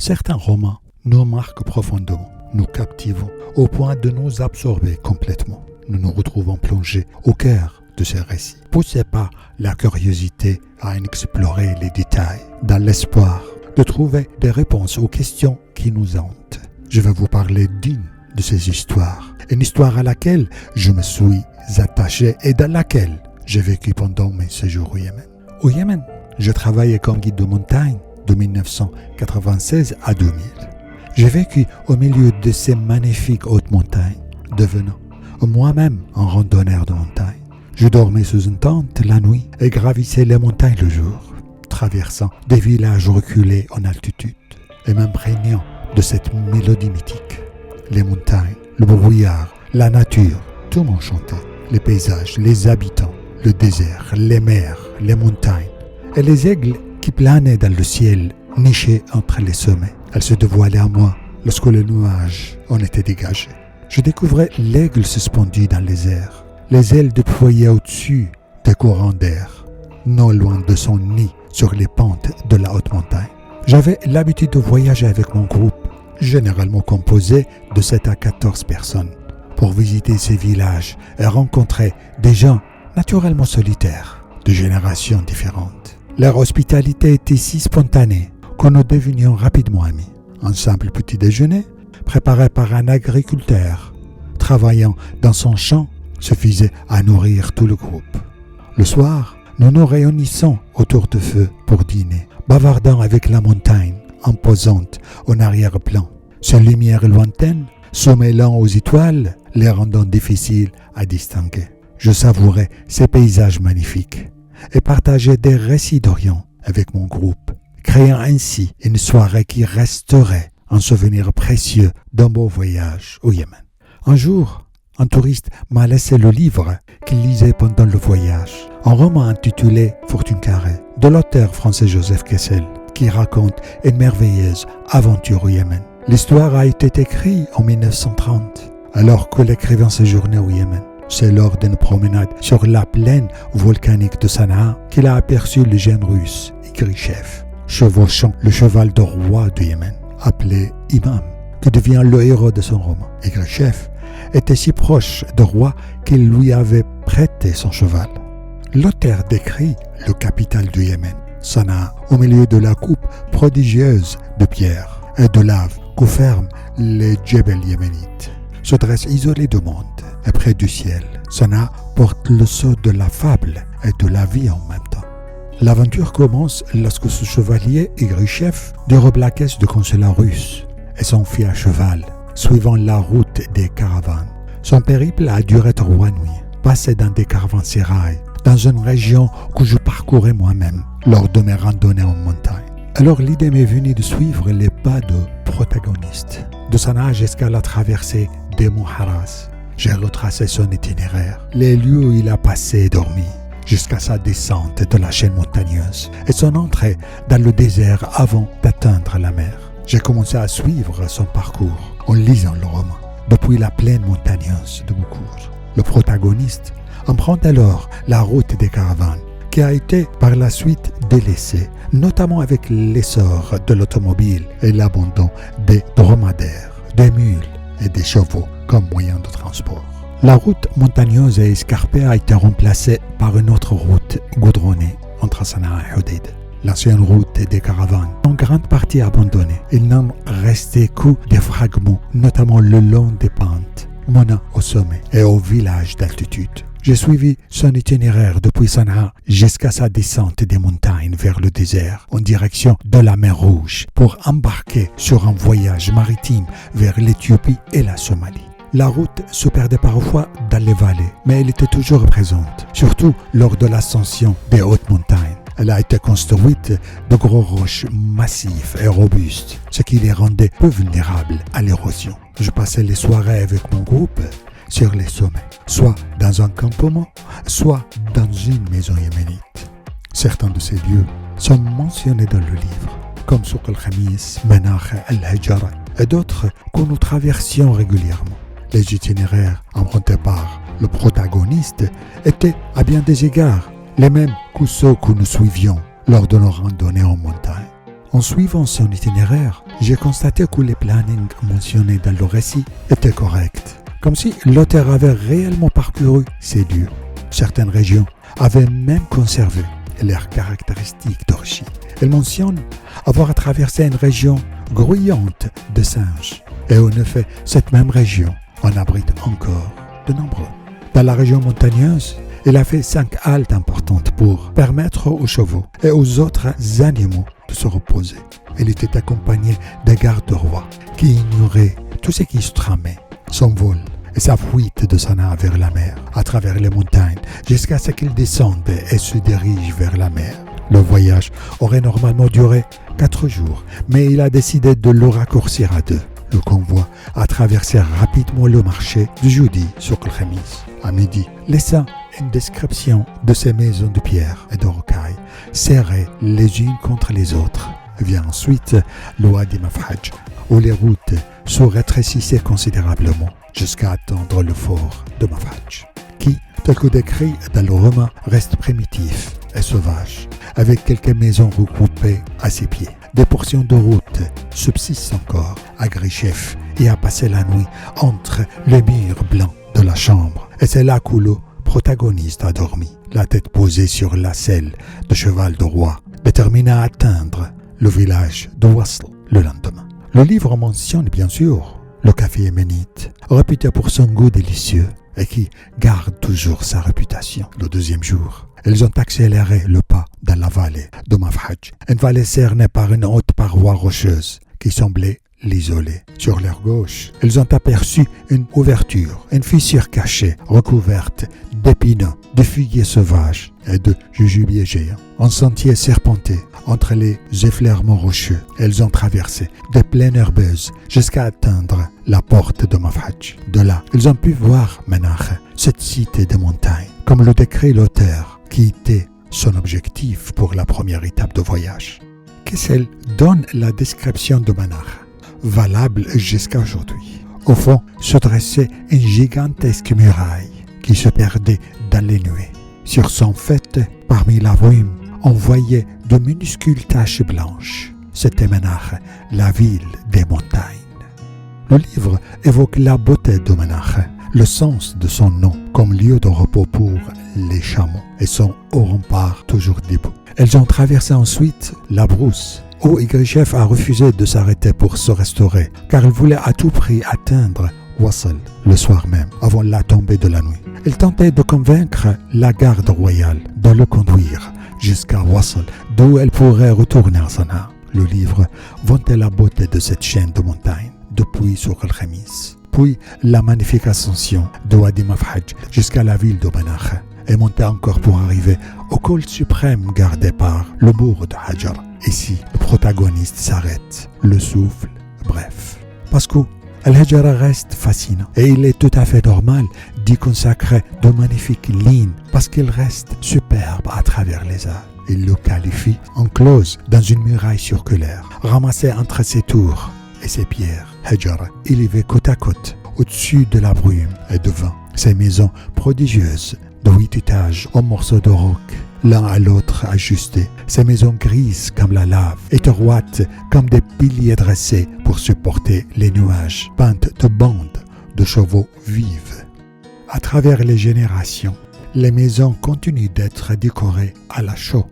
Certains romans nous marquent profondément, nous captivent au point de nous absorber complètement. Nous nous retrouvons plongés au cœur de ces récits, poussés par la curiosité à en explorer les détails, dans l'espoir de trouver des réponses aux questions qui nous hantent. Je vais vous parler d'une de ces histoires, une histoire à laquelle je me suis attaché et dans laquelle j'ai vécu pendant mes séjours au Yémen. Au Yémen, je travaillais comme guide de montagne de 1996 à 2000. J'ai vécu au milieu de ces magnifiques hautes montagnes, devenant moi-même un randonneur de montagne. Je dormais sous une tente la nuit et gravissais les montagnes le jour, traversant des villages reculés en altitude et m'imprégnant de cette mélodie mythique. Les montagnes, le brouillard, la nature, tout m'enchantait. Les paysages, les habitants, le désert, les mers, les montagnes et les aigles qui planaient dans le ciel, nichés entre les sommets. Elles se dévoilaient à moi lorsque le nuage en était dégagé. Je découvrais l'aigle suspendu dans les airs, les ailes déployées au-dessus des courants d'air, non loin de son nid sur les pentes de la haute montagne. J'avais l'habitude de voyager avec mon groupe, généralement composé de 7 à 14 personnes, pour visiter ces villages et rencontrer des gens naturellement solitaires, de générations différentes. Leur hospitalité était si spontanée que nous devenions rapidement amis. Un simple petit déjeuner, préparé par un agriculteur, travaillant dans son champ, suffisait à nourrir tout le groupe. Le soir, nous nous réunissons autour du feu pour dîner, bavardant avec la montagne imposante en arrière-plan, ses lumières lointaines se mêlant aux étoiles, les rendant difficiles à distinguer. Je savourais ces paysages magnifiques et partageais des récits d'Orient avec mon groupe, créant ainsi une soirée qui resterait un souvenir précieux d'un beau voyage au Yémen. Un jour, un touriste m'a laissé le livre qu'il lisait pendant le voyage, un roman intitulé Fortune carrée, de l'auteur français Joseph Kessel, qui raconte une merveilleuse aventure au Yémen. L'histoire a été écrite en 1930, alors que l'écrivain séjournait au Yémen. C'est lors d'une promenade sur la plaine volcanique de Sanaa qu'il a aperçu le jeune russe Igrichev, chevauchant le cheval de roi du Yémen, appelé Imam, qui devient le héros de son roman. Igrichev était si proche du roi qu'il lui avait prêté son cheval. L'auteur décrit le capital du Yémen, Sanaa, au milieu de la coupe prodigieuse de pierre et de lave que ferment les Djebel yéménites. Se dresse isolé du monde et près du ciel. Sanaa porte le sceau de la fable et de la vie en même temps. L'aventure commence lorsque ce chevalier Igrichev dérobe la caisse du consulat russe et s'enfuit à cheval, suivant la route des caravanes. Son périple a duré 3 nuits, passé dans des caravansérails, dans une région que je parcourais moi-même lors de mes randonnées en montagne. Alors l'idée m'est venue de suivre les pas de protagoniste. De Sanaa jusqu'à la traversée des monts Haras, j'ai retracé son itinéraire, les lieux où il a passé et dormi, jusqu'à sa descente de la chaîne montagneuse et son entrée dans le désert avant d'atteindre la mer. J'ai commencé à suivre son parcours en lisant le roman, depuis la plaine montagneuse de Boukour. Le protagoniste emprunte alors la route des caravanes, qui a été par la suite délaissée, notamment avec l'essor de l'automobile et l'abandon des dromadaires, des mules et des chevaux comme moyen de transport. La route montagneuse et escarpée a été remplacée par une autre route goudronnée entre Sanaa et Hodeïda. L'ancienne route des caravanes, en grande partie abandonnée, il n'en restait que des fragments, notamment le long des pentes, menant au sommet et au village d'altitude. J'ai suivi son itinéraire depuis Sanaa jusqu'à sa descente des montagnes vers le désert, en direction de la mer Rouge, pour embarquer sur un voyage maritime vers l'Éthiopie et la Somalie. La route se perdait parfois dans les vallées, mais elle était toujours présente, surtout lors de l'ascension des hautes montagnes. Elle a été construite de gros roches massifs et robustes, ce qui les rendait peu vulnérables à l'érosion. Je passais les soirées avec mon groupe sur les sommets, soit dans un campement, soit dans une maison yéménite. Certains de ces lieux sont mentionnés dans le livre, comme Souq al-Khamis, Menakh al-Hijara, et d'autres que nous traversions régulièrement. Les itinéraires empruntés par le protagoniste étaient à bien des égards les mêmes que ceux que nous suivions lors de nos randonnées en montagne. En suivant son itinéraire, j'ai constaté que les plannings mentionnés dans le récit étaient corrects, comme si l'auteur avait réellement parcouru ces lieux. Certaines régions avaient même conservé leurs caractéristiques d'origine. Elle mentionne avoir traversé une région grouillante de singes. Et en effet, cette même région en abrite encore de nombreux. Dans la région montagneuse, il a fait 5 haltes importantes pour permettre aux chevaux et aux autres animaux de se reposer. Il était accompagné d'un garde-roi qui ignorait tout ce qui se tramait, son vol et sa fuite de Sanaa vers la mer, à travers les montagnes, jusqu'à ce qu'il descende et se dirige vers la mer. Le voyage aurait normalement duré 4 jours, mais il a décidé de le raccourcir à 2. Le convoi a traversé rapidement le marché du jeudi sur Khelkhemis à midi, laissant une description de ces maisons de pierre et de rocailles, serrées les unes contre les autres. Vient ensuite le Wadi Mafhaj, où les routes se rétrécissaient considérablement jusqu'à atteindre le fort de Mafhaj, qui, tel que décrit dans le roman, reste primitif et sauvage, avec quelques maisons regroupées à ses pieds. Des portions de route subsistent encore à Grichef et à passer la nuit entre les murs blancs de la chambre. Et c'est là que le protagoniste a dormi, la tête posée sur la selle de cheval de roi, déterminé à atteindre le village de Wasl le lendemain. Le livre mentionne bien sûr le café yéménite, réputé pour son goût délicieux et qui garde toujours sa réputation. Le deuxième jour, ils ont accéléré le pas dans la vallée de Mafhaj, une vallée cernée par une haute paroi rocheuse qui semblait l'isoler. Sur leur gauche, ils ont aperçu une ouverture, une fissure cachée, recouverte d'épineux, de figuiers sauvages et de jujubiers géants. Un sentier serpenté entre les effleurements rocheux. Ils ont traversé des plaines herbeuses jusqu'à atteindre la porte de Mafhaj. De là, ils ont pu voir Menach, cette cité des montagnes, comme le décrit l'auteur, qui était son objectif pour la première étape de voyage. Kessel donne la description de Menach, valable jusqu'à aujourd'hui. Au fond se dressait une gigantesque muraille qui se perdait dans les nuées. Sur son faîte, parmi la brume, on voyait de minuscules taches blanches. C'était Menach, la ville des montagnes. Le livre évoque la beauté de Menach, le sens de son nom comme lieu de repos pour les chameaux et son haut rempart toujours debout. Elles ont traversé ensuite la brousse, où Igrichef a refusé de s'arrêter pour se restaurer, car il voulait à tout prix atteindre Wasl le soir même, avant la tombée de la nuit. Il tentait de convaincre la garde royale de le conduire jusqu'à Wasl, d'où elle pourrait retourner à Sanaa. Le livre vantait la beauté de cette chaîne de montagnes, depuis sur Khelkhemis, puis la magnifique ascension de Wadi Mafhaj jusqu'à la ville de Menach, et montait encore pour arriver au col suprême gardé par le bourg de Hajar. Ici, le protagoniste s'arrête, le souffle, bref. Parce que Al-Hajar reste fascinant et il est tout à fait normal d'y consacrer de magnifiques lignes parce qu'il reste superbe à travers les âges. Il le qualifie enclose dans une muraille circulaire, ramassée entre ses tours et ses pierres. Hajar élevée côte à côte, au-dessus de la brume et devant ces maisons prodigieuses de 8 étages en morceaux de roc, l'un à l'autre ajustés, ces maisons grises comme la lave, étroites comme des piliers dressés pour supporter les nuages, peintes de bandes de chevaux vives. À travers les générations, les maisons continuent d'être décorées à la chaux.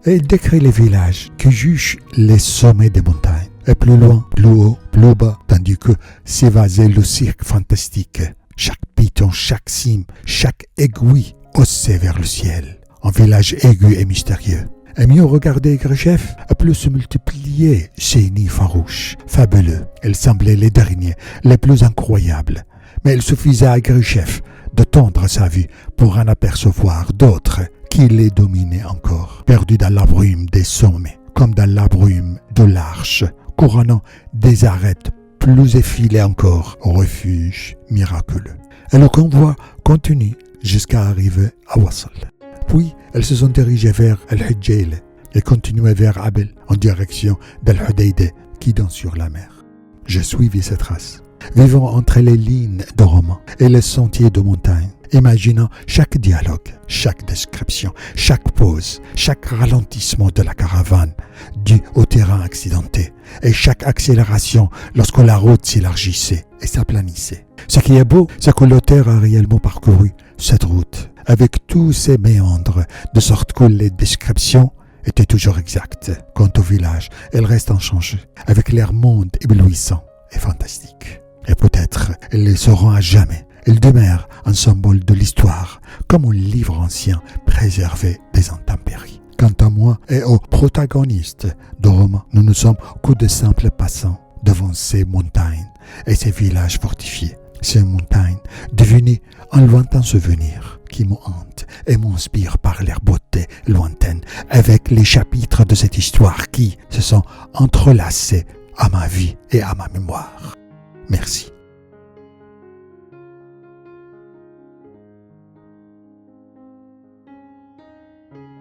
Et il décrit les villages qui jugent les sommets des montagnes, et plus loin, plus haut, plus bas, tandis que s'évasait le cirque fantastique. Chaque piton, chaque cime, chaque aiguille haussée vers le ciel. Un village aigu et mystérieux. Et mieux regarder Igrichef, a plus se multiplier ces nids farouches, fabuleux. Ils semblaient les derniers, les plus incroyables. Mais il suffisait à Igrichef de tendre sa vue pour en apercevoir d'autres qui les dominaient encore, perdus dans la brume des sommets, comme dans la brume de l'arche, couronnant des arêtes plus effilées encore au refuge miraculeux. Et le convoi continue jusqu'à arriver à Wasl. Puis, elles se sont dirigées vers Al-Hijjail et continuaient vers Abel en direction d'Al-Hudaydah qui donne sur la mer. J'ai suivi ces traces, vivant entre les lignes de romans et les sentiers de montagne, imaginant chaque dialogue, chaque description, chaque pause, chaque ralentissement de la caravane dû au terrain accidenté et chaque accélération lorsque la route s'élargissait et s'aplanissait. Ce qui est beau, c'est que l'auteur a réellement parcouru cette route avec tous ses méandres, de sorte que les descriptions étaient toujours exactes. Quant au village, elles restent inchangées, avec leur monde éblouissant et fantastique. Et peut-être, elles le seront à jamais. Elles demeurent un symbole de l'histoire, comme un livre ancien préservé des intempéries. Quant à moi et aux protagonistes de roman, nous ne sommes que de simples passants devant ces montagnes et ces villages fortifiés. Ces montagnes devenues un lointain souvenir qui me hante et m'inspire par leur beauté lointaine avec les chapitres de cette histoire qui se sont entrelacés à ma vie et à ma mémoire. Merci.